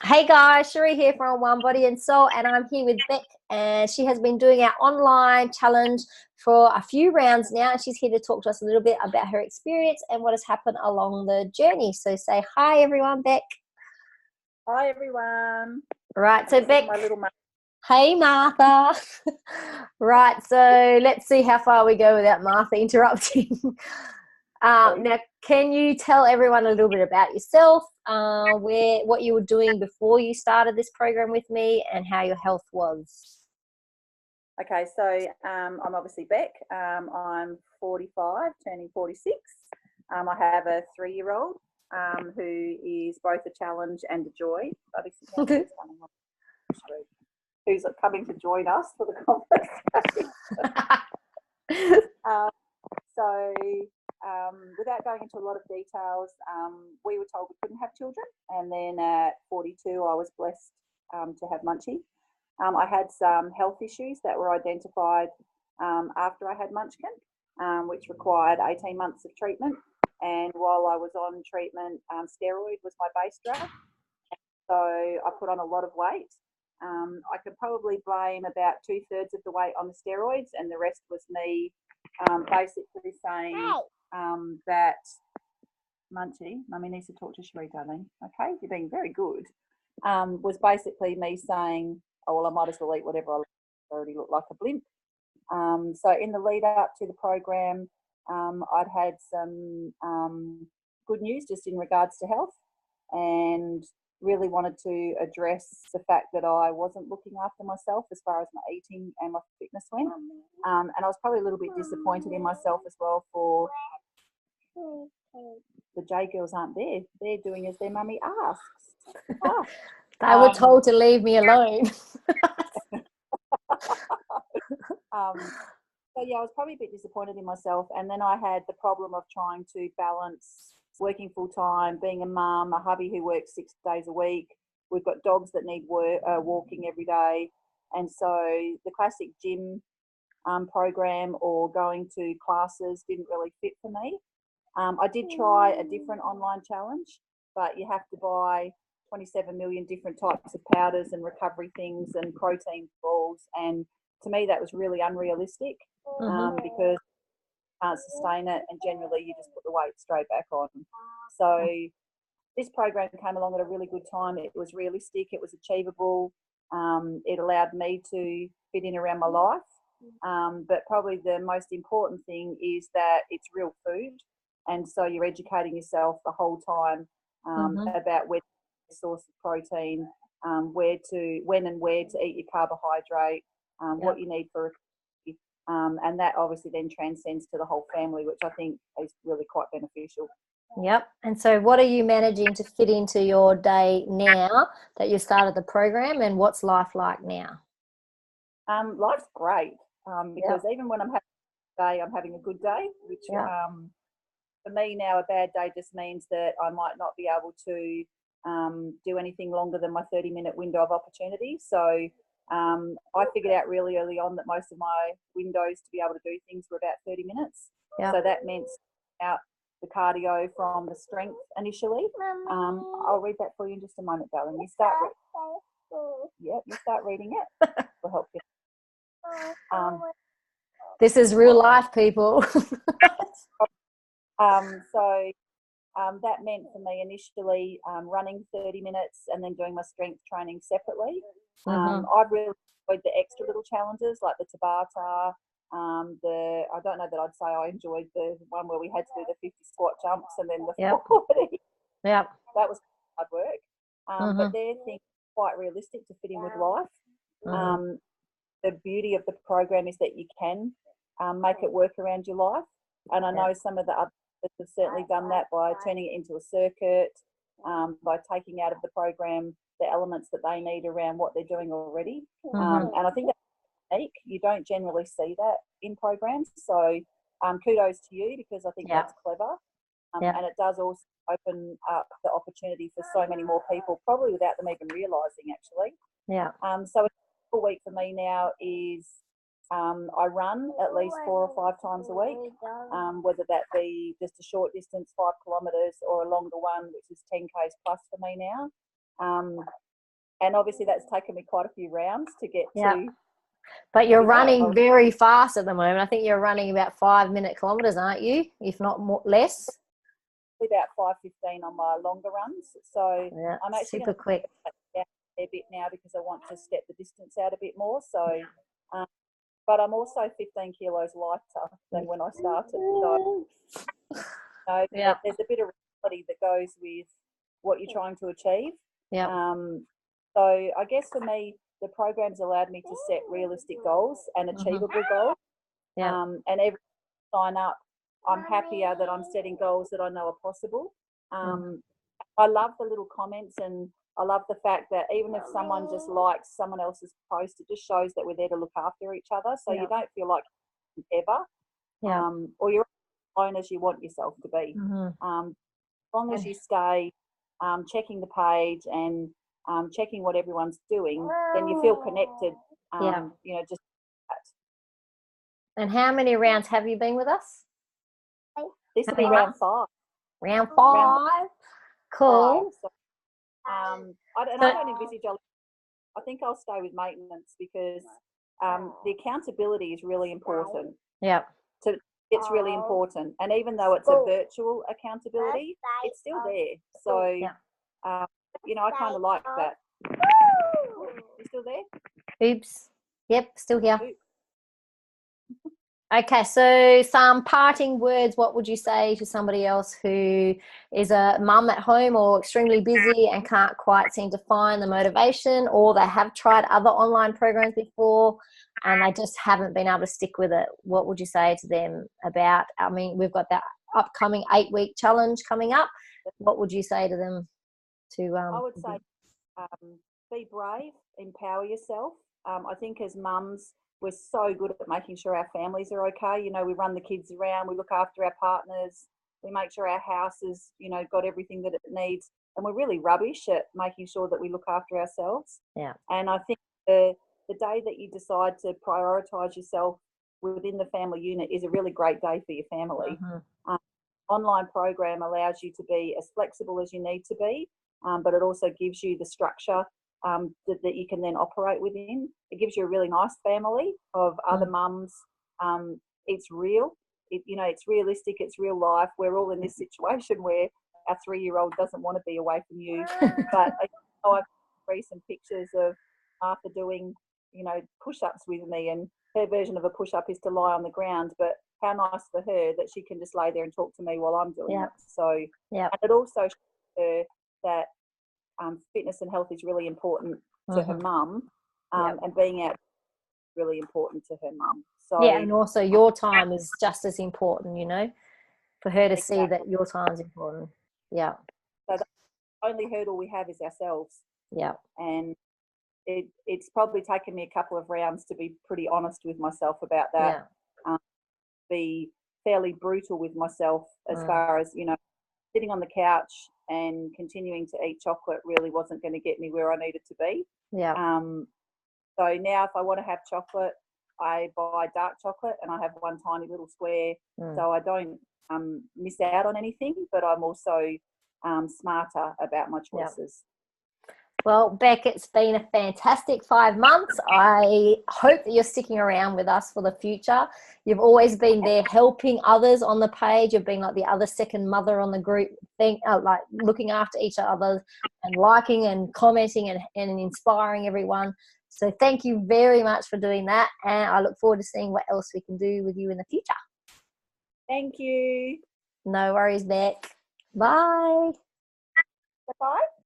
Hey guys, Cherie here from One Body and Soul, and I'm here with Beck, and she has been doing our online challenge for a few rounds now, and she's here to talk to us a little bit about her experience and what has happened along the journey. So say hi, everyone, Beck. Hi everyone. Right, so This is Beck, my little hey Martha. Right, so let's see how far we go without Martha interrupting. Now, can you tell everyone a little bit about yourself, what you were doing before you started this program with me, and how your health was? Okay, so I'm obviously Beck. I'm 45, turning 46. I have a 3-year-old who is both a challenge and a joy. Who's coming to join us for the conversation. um, so, without going into a lot of details, we were told we couldn't have children, and then at 42, I was blessed to have Munchie. I had some health issues that were identified after I had Munchkin, which required 18 months of treatment. And while I was on treatment, steroid was my base drug. So I put on a lot of weight. I could probably blame about 2/3 of the weight on the steroids, and the rest was me basically saying that Munchie, Mummy needs to talk to Cherie, darling. Okay, you're being very good. Was basically me saying, oh, well, I might as well eat whatever I already look like a blimp. So in the lead up to the program, I'd had some good news just in regards to health, and really wanted to address the fact that I wasn't looking after myself as far as my eating and my fitness went. And I was probably a little bit disappointed in myself as well for the J girls aren't there. They're doing as their mummy asks. They were told to leave me alone. So yeah, I was probably a bit disappointed in myself. And then I had the problem of trying to balance working full time, being a mum, a hubby who works 6 days a week. We've got dogs that need walking every day. And so the classic gym program or going to classes didn't really fit for me. I did try a different online challenge, but you have to buy 27 million different types of powders and recovery things and protein balls. And to me, that was really unrealistic because you can't sustain it. And generally, you just put the weight straight back on. So this program came along at a really good time. It was realistic. It was achievable. It allowed me to fit in around my life. But probably the most important thing is that it's real food. And so you're educating yourself the whole time about where to source of protein, when and where to eat your carbohydrate, what you need for and that obviously then transcends to the whole family, which I think is really quite beneficial. Yep. And so what are you managing to fit into your day now that you started the program, and what's life like now? Life's great because even when I'm having a day, I'm having a good day, which for me now, a bad day just means that I might not be able to do anything longer than my 30-minute window of opportunity. So I figured out really early on that most of my windows to be able to do things were about 30 minutes. So that meant out the cardio from the strength initially. I'll read that for you in just a moment, darling. You start. You start reading it. Will help you. This is real life, people. That meant for me initially running 30 minutes and then doing my strength training separately. I've really enjoyed the extra little challenges like the Tabata. I don't know that I'd say I enjoyed the one where we had to do the 50 squat jumps and then the 40. Yeah, that was hard work. But they're things quite realistic to fit in with life. The beauty of the program is that you can make it work around your life. And I know some of the others have certainly done that by turning it into a circuit, by taking out of the program the elements that they need around what they're doing already. And I think that's unique. You don't generally see that in programs. So kudos to you, because I think that's clever. And it does also open up the opportunity for so many more people, probably without them even realising, actually. So a week for me now is I run at least 4 or 5 times a week, whether that be just a short distance, 5 kilometres, or a longer one, which is 10 k's plus for me now. and obviously that's taken me quite a few rounds to get Yeah. to. But you're running very fast at the moment. I think you're running about 5-minute kilometres, aren't you? If not more, less. About 5:15 on my longer runs. So Yeah, I'm actually super quick. A bit now because I want to step the distance out a bit more. So, but I'm also 15 kilos lighter than when I started. So, Yeah. there's a bit of reality that goes with what you're trying to achieve. Yeah. So I guess for me, the program's allowed me to set realistic goals and achievable goals. Yeah. And every sign up, I'm happier that I'm setting goals that I know are possible. I love the little comments, and I love the fact that even if someone just likes someone else's post, it just shows that we're there to look after each other. So you don't feel like ever, or you're alone as you want yourself to be. As long as you stay checking the page and checking what everyone's doing, then you feel connected. You know, just that. And how many rounds have you been with us? This will be round 5. Round 5. Cool. So, I don't envisage. I think I'll stay with maintenance because the accountability is really important. Yeah. It's really important, and even though it's a virtual accountability, it's still there. So, you know, I kind of like that. You still there? Oops. Yep, still here. Okay, so some parting words. What would you say to somebody else who is a mum at home or extremely busy and can't quite seem to find the motivation, or they have tried other online programs before and they just haven't been able to stick with it? What would you say to them about, I mean, we've got that upcoming 8-week challenge coming up. What would you say to them? I would say be brave, empower yourself. I think as mums, we're so good at making sure our families are okay. You know, we run the kids around, we look after our partners, we make sure our house is, you know, got everything that it needs. And we're really rubbish at making sure that we look after ourselves. Yeah. And I think the day that you decide to prioritise yourself within the family unit is a really great day for your family. Online program allows you to be as flexible as you need to be, but it also gives you the structure that you can then operate within. It gives you a really nice family of other mums. It's real. It's realistic. It's real life. We're all in this situation where our 3-year-old doesn't want to be away from you. But I've recent pictures of Martha doing, you know, push-ups with me, and her version of a push-up is to lie on the ground. But how nice for her that she can just lay there and talk to me while I'm doing it. So, and it also shows her that fitness and health is really important to her mum, and being out really important to her mum. So and also your time is just as important, you know, for her to see that your time is important. So the only hurdle we have is ourselves. And it's probably taken me a couple of rounds to be pretty honest with myself about that. Be fairly brutal with myself as far as, you know, sitting on the couch and continuing to eat chocolate really wasn't going to get me where I needed to be. So now if I want to have chocolate, I buy dark chocolate and I have one tiny little square, so I don't miss out on anything, but I'm also smarter about my choices. Well, Beck, it's been a fantastic 5 months. I hope that you're sticking around with us for the future. You've always been there helping others on the page. You've been like the other second mother on the group thing, like looking after each other and liking and commenting and inspiring everyone. So thank you very much for doing that. And I look forward to seeing what else we can do with you in the future. Thank you. No worries, Beck. Bye. Bye-bye.